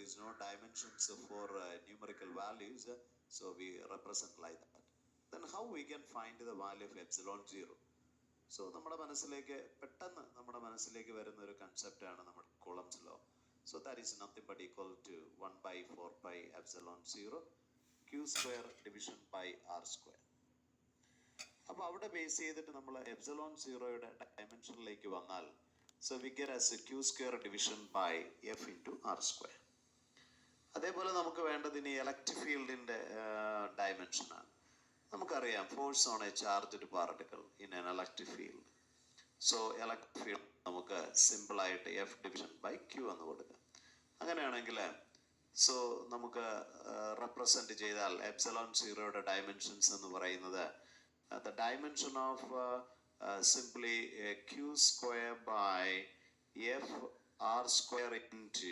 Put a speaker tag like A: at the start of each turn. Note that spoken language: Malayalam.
A: is no dimensions for numerical values, so we represent like that. Then how we can find the value of epsilon 0? So നമ്മുടെ മനസ്സിലേക്ക് പെട്ടെന്ന് നമ്മുടെ മനസ്സിലേക്ക് വരുന്ന ഒരു കൺസെപ്റ്റാണ് നമ്മുടെ Coulomb's law. So that is nothing but equal to 1/4 pi epsilon 0 q square division by r square. അപ്പോൾ അവിടെ ബേസ് ചെയ്തിട്ട് നമ്മൾ എപ്സിലോൺ സീറോയുടെ ഡയമെൻഷനിലേക്ക് വന്നാൽ so we get as q square division by f into r square. അതേപോലെ നമുക്ക് വേണ്ടത് ഇനി ഇലക്ട്രിക് ഫീൽഡിൻ്റെ ഡയമെൻഷനാണ്. നമുക്കറിയാം force on a charged particle in an electric field. So electric field നമുക്ക് സിമ്പിളായിട്ട് എഫ് ഡിവിഷൻ ബൈ ക്യൂ എന്ന് കൊടുക്കാം. അങ്ങനെയാണെങ്കിൽ സോ നമുക്ക് റെപ്രസെൻറ്റ് ചെയ്താൽ എപ്സിലോൺ സീറോയുടെ ഡയമെൻഷൻസ് എന്ന് പറയുന്നത് the dimension of simply q square by f r square into